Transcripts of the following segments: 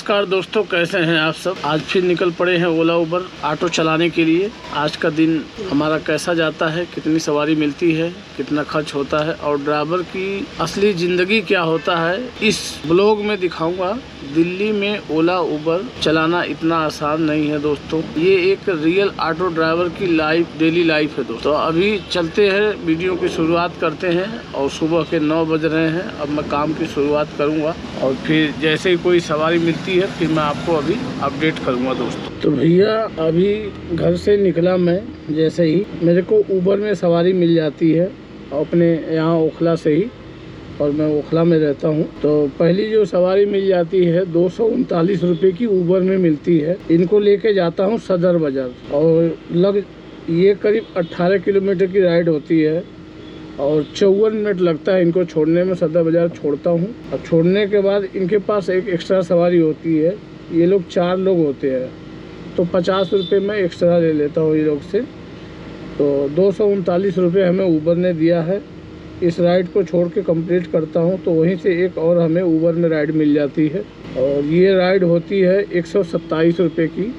नमस्कार दोस्तों, कैसे हैं आप सब। आज फिर निकल पड़े हैं ओला उबर ऑटो चलाने के लिए। आज का दिन हमारा कैसा जाता है, कितनी सवारी मिलती है, कितना खर्च होता है और ड्राइवर की असली ज़िंदगी क्या होता है, इस ब्लॉग में दिखाऊंगा। दिल्ली में ओला उबर चलाना इतना आसान नहीं है दोस्तों। ये एक रियल ऑटो ड्राइवर की लाइफ, डेली लाइफ है दोस्तों। तो अभी चलते हैं, वीडियो की शुरुआत करते हैं और सुबह के 9 बज रहे हैं। अब मैं काम की शुरुआत करूँगा और फिर जैसे ही कोई सवारी मिलती है फिर मैं आपको अभी अपडेट करूंगा दोस्तों। तो भैया अभी घर से निकला मैं, जैसे ही मेरे को उबर में सवारी मिल जाती है अपने यहाँ ओखला से ही, और मैं ओखला में रहता हूँ। तो पहली जो सवारी मिल जाती है 239 रुपये की उबर में मिलती है। इनको लेके जाता हूँ सदर बाजार और ये करीब 18 किलोमीटर की राइड होती है और 54 मिनट लगता है इनको छोड़ने में। सदर बाजार छोड़ता हूँ। अब छोड़ने के बाद इनके पास एक एक्स्ट्रा सवारी होती है। ये लोग 4 लोग होते हैं तो 50 रुपये मैं एक्स्ट्रा ले लेता हूँ ये लोग से। तो 239 रुपये हमें उबर ने दिया है। इस राइड को छोड़ के कंप्लीट करता हूँ तो वहीं से एक और हमें उबर में राइड मिल जाती है और ये राइड होती है 127 रुपये की।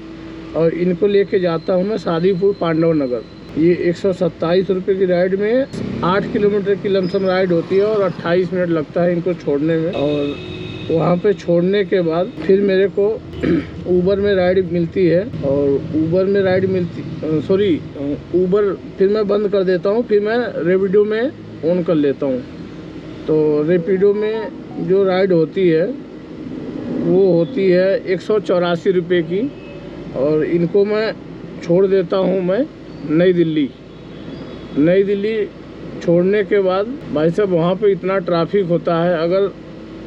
और इनको लेके जाता हूँ मैं शादीपुर पांडव नगर। ये 127 रुपये की राइड में 8 किलोमीटर की लमसम राइड होती है और 28 मिनट लगता है इनको छोड़ने में। और वहाँ पे छोड़ने के बाद फिर मेरे को उबर में राइड मिलती है और उबर में राइड उबर फिर मैं बंद कर देता हूँ। फिर मैं रेपिडो में ऑन कर लेता हूँ। तो रेपिडो में जो राइड होती है वो होती है 184 रुपये की और इनको मैं छोड़ देता हूँ मैं नई दिल्ली छोड़ने के बाद भाई साहब वहाँ पे इतना ट्रैफिक होता है। अगर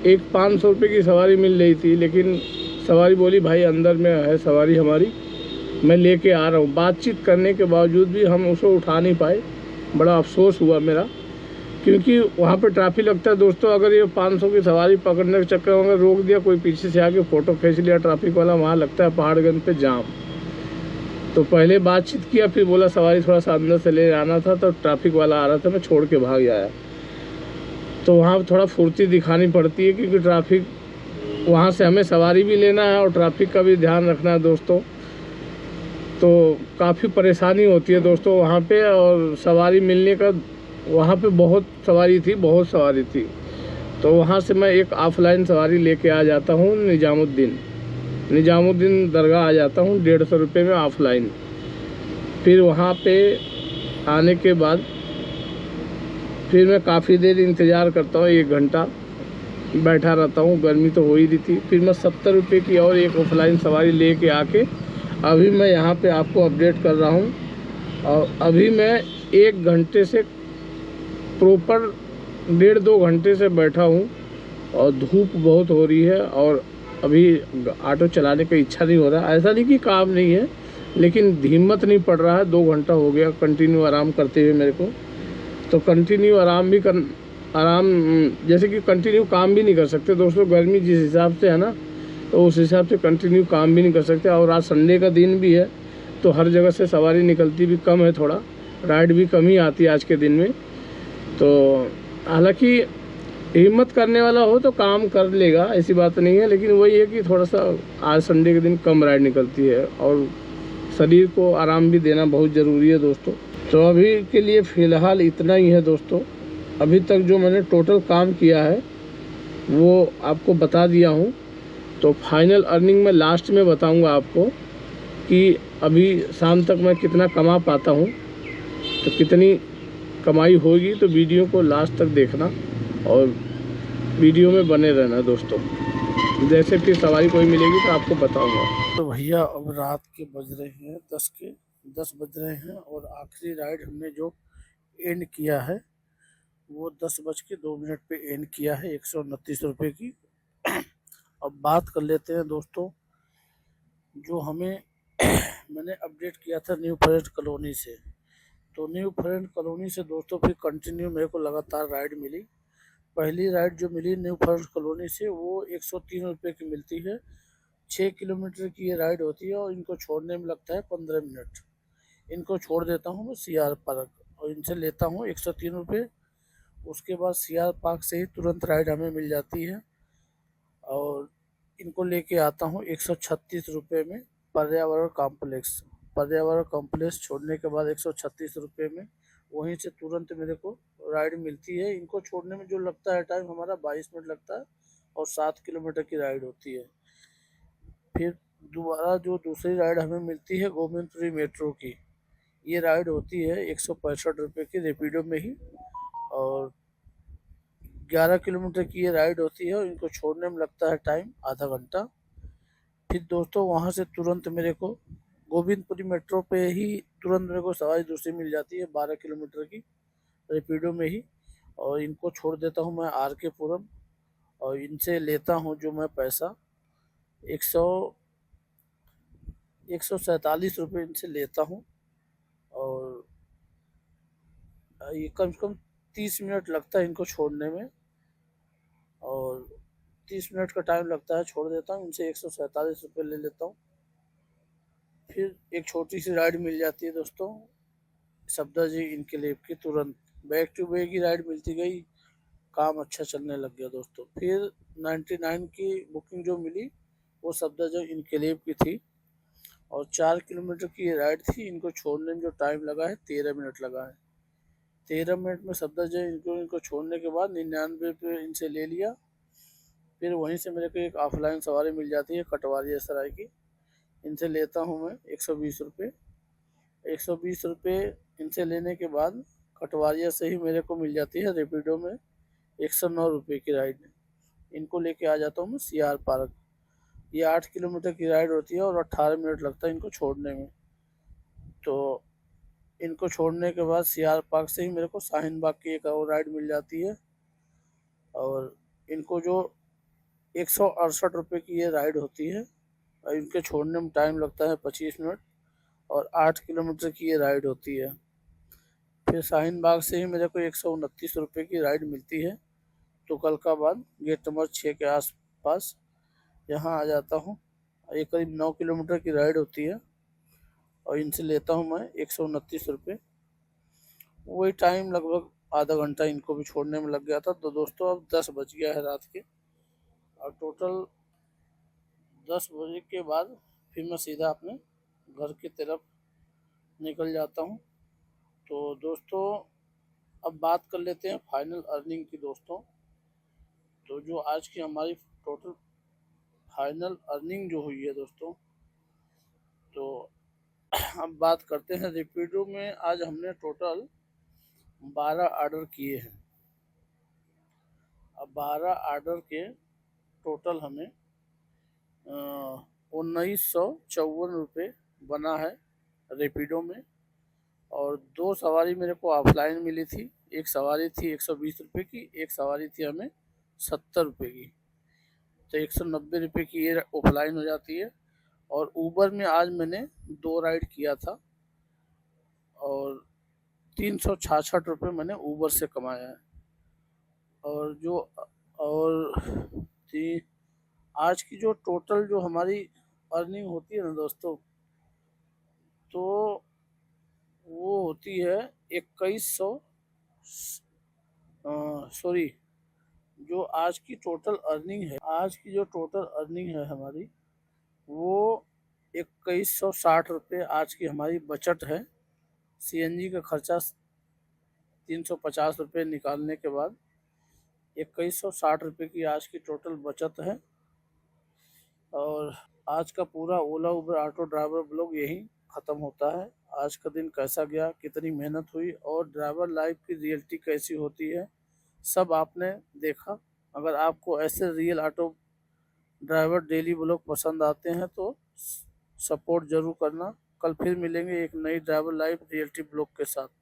एक 500 रुपये की सवारी मिल रही थी, लेकिन सवारी बोली भाई अंदर में है सवारी हमारी, मैं लेके आ रहा हूँ। बातचीत करने के बावजूद भी हम उसको उठा नहीं पाए। बड़ा अफसोस हुआ मेरा, क्योंकि वहाँ पे ट्रैफिक लगता है दोस्तों। अगर ये 500 की सवारी पकड़ने के चक्कर में रोक दिया, कोई पीछे से आके फ़ोटो खींच लिया ट्रैफिक वाला, वहाँ लगता है पहाड़गंज पे जाम। तो पहले बातचीत किया, फिर बोला सवारी थोड़ा सा अंदर से ले आना था, तो ट्रैफिक वाला आ रहा था, मैं छोड़ के भाग आया। तो वहाँ थोड़ा फुर्ती दिखानी पड़ती है, क्योंकि ट्रैफिक वहाँ से हमें सवारी भी लेना है और ट्रैफिक का भी ध्यान रखना है दोस्तों। तो काफ़ी परेशानी होती है दोस्तों वहाँ पे। और सवारी मिलने का वहाँ पे बहुत सवारी थी। तो वहाँ से मैं एक ऑफलाइन सवारी लेके आ जाता हूँ निजामुद्दीन दरगाह आ जाता हूँ 150 रुपये में ऑफलाइन। फिर वहाँ पे आने के बाद फिर मैं काफ़ी देर इंतज़ार करता हूँ, 1 घंटा बैठा रहता हूँ। गर्मी तो हो ही रही थी। फिर मैं 70 रुपये की और एक ऑफलाइन सवारी लेके आके अभी मैं यहाँ पे आपको अपडेट कर रहा हूँ। और अभी मैं 1 घंटे से प्रॉपर 1.5-2 घंटे से बैठा हूँ और धूप बहुत हो रही है और अभी ऑटो चलाने का इच्छा नहीं हो रहा। ऐसा नहीं कि काम नहीं है, लेकिन हिम्मत नहीं पड़ रहा है। 2 घंटा हो गया कंटिन्यू आराम करते हुए मेरे को। तो कंटिन्यू जैसे कि कंटिन्यू काम भी नहीं कर सकते दोस्तों। गर्मी जिस हिसाब से है ना, तो उस हिसाब से कंटिन्यू काम भी नहीं कर सकते। और आज संडे का दिन भी है तो हर जगह से सवारी निकलती भी कम है, थोड़ा राइड भी कम ही आती है आज के दिन में। तो हालांकि हिम्मत करने वाला हो तो काम कर लेगा, ऐसी बात नहीं है, लेकिन वही है कि थोड़ा सा आज संडे के दिन कम राइड निकलती है और शरीर को आराम भी देना बहुत ज़रूरी है दोस्तों। तो अभी के लिए फ़िलहाल इतना ही है दोस्तों। अभी तक जो मैंने टोटल काम किया है वो आपको बता दिया हूँ। तो फाइनल अर्निंग में लास्ट में बताऊँगा आपको कि अभी शाम तक मैं कितना कमा पाता हूँ। तो कितनी कमाई होगी तो वीडियो को लास्ट तक देखना और वीडियो में बने रहना दोस्तों। जैसे फिर सवारी कोई मिलेगी तो आपको बताऊंगा। तो भैया अब रात के बज रहे हैं 10 बज रहे हैं और आखिरी राइड हमने जो एंड किया है वो 10:02 पे एंड किया है 129 रुपये की। अब बात कर लेते हैं दोस्तों जो हमें मैंने अपडेट किया था न्यू फॉरेस्ट कॉलोनी से। तो न्यू फॉरेस्ट कॉलोनी से दोस्तों फिर कंटिन्यू मेरे को लगातार राइड मिली। पहली राइड जो मिली न्यू फॉरेस्ट कॉलोनी से वो 103 रुपये की मिलती है। 6 किलोमीटर की ये राइड होती है और इनको छोड़ने में लगता है 15 मिनट। इनको छोड़ देता हूँ मैं CR पार्क और इनसे लेता हूँ 103 रुपये। उसके बाद CR पार्क से ही तुरंत राइड हमें मिल जाती है और इनको लेके आता हूँ 136 रुपये में पर्यावरण कॉम्प्लेक्स। पर्यावरण कॉम्प्लेक्स छोड़ने के बाद 136 रुपये में वहीं से तुरंत मेरे को राइड मिलती है। इनको छोड़ने में जो लगता है टाइम हमारा 22 मिनट लगता है और 7 किलोमीटर की राइड होती है। फिर दोबारा जो दूसरी राइड हमें मिलती है गोविंदपुरी मेट्रो की, ये राइड होती है 165 रुपये की रेपिडो में ही, और 11 किलोमीटर की ये राइड होती है और इनको छोड़ने में लगता है टाइम आधा घंटा। फिर दोस्तों वहाँ से तुरंत मेरे को गोविंदपुरी मेट्रो पे ही तुरंत मेरे को सवारी दूसरी मिल जाती है 12 किलोमीटर की रेपिडो में ही, और इनको छोड़ देता हूँ मैं आर के पुरम, और इनसे लेता हूँ जो मैं पैसा 147 रुपये इनसे लेता हूँ। और ये कम से कम 30 मिनट लगता है इनको छोड़ने में, और 30 मिनट का टाइम लगता है, छोड़ देता हूँ इनसे 147 रुपये ले लेता हूँ। फिर एक छोटी सी राइड मिल जाती है दोस्तों सफदरजंग इनकलेव की, तुरंत बैक टू बैक की राइड मिलती गई, काम अच्छा चलने लग गया दोस्तों। फिर 99 की बुकिंग जो मिली वो सफदरजंग इनकलेव की थी, और 4 किलोमीटर की राइड थी। इनको छोड़ने में जो टाइम लगा है 13 मिनट लगा है। 13 मिनट में सफदरजंग इनको छोड़ने के बाद 99 पे इनसे ले लिया। फिर वहीं से मेरे को एक ऑफलाइन सवारी मिल जाती है कटवारिया सराय की, इनसे लेता हूँ मैं 120 रुपये। 120 रुपये इनसे लेने के बाद कटवारिया से ही मेरे को मिल जाती है रेपिडो में 109 रुपये की राइड। इनको लेके आ जाता हूँ मैं CR पार्क। ये 8 किलोमीटर की राइड होती है और 18 मिनट लगता है इनको छोड़ने में। तो इनको छोड़ने के बाद CR पार्क से ही मेरे को शाहीन बाग की एक और राइड मिल जाती है, और इनको जो 168 रुपये की ये राइड होती है, और इनके छोड़ने में टाइम लगता है 25 मिनट, और 8 किलोमीटर की ये राइड होती है। फिर शाहीन बाग से ही मेरे को 129 रुपये की राइड मिलती है तुगलकाबाद गेट नंबर 6 के आसपास, यहाँ आ जाता हूँ। ये करीब 9 किलोमीटर की राइड होती है, और इनसे लेता हूँ मैं 129 रुपये। वही टाइम लगभग आधा घंटा इनको भी छोड़ने में लग गया था। तो दोस्तों अब 10 बज गया है रात के, और टोटल 10 बजे के बाद फिर मैं सीधा अपने घर की तरफ निकल जाता हूँ। तो दोस्तों अब बात कर लेते हैं फाइनल अर्निंग की दोस्तों। तो जो आज की हमारी टोटल फाइनल अर्निंग जो हुई है दोस्तों, तो अब बात करते हैं रेपिडो में। आज हमने टोटल 12 ऑर्डर किए हैं। अब 12 ऑर्डर के टोटल हमें 1954 रुपये बना है रेपिडो में, और 2 सवारी मेरे को ऑफलाइन मिली थी। एक सवारी थी 120 रुपये की, एक सवारी थी हमें 70 रुपये की, तो 190 रुपये की ये ऑफलाइन हो जाती है। और ऊबर में आज मैंने 2 राइड किया था, और 366 रुपये मैंने ऊबर से कमाया है। और जो आज की जो टोटल जो हमारी अर्निंग होती है ना दोस्तों, तो वो होती है 2100, सॉरी, जो आज की टोटल अर्निंग है, आज की जो टोटल अर्निंग है हमारी, वो 2160 रुपये आज की हमारी बचत है। CNG का खर्चा 350 रुपये निकालने के बाद 2160 रुपये की आज की टोटल बचत है। और आज का पूरा ओला उबर ऑटो ड्राइवर ब्लॉग यहीं ख़त्म होता है। आज का दिन कैसा गया, कितनी मेहनत हुई, और ड्राइवर लाइफ की रियलिटी कैसी होती है, सब आपने देखा। अगर आपको ऐसे real auto driver daily blog पसंद आते हैं तो सपोर्ट ज़रूर करना। कल फिर मिलेंगे एक नई ड्राइवर लाइफ रियलिटी ब्लॉग के साथ।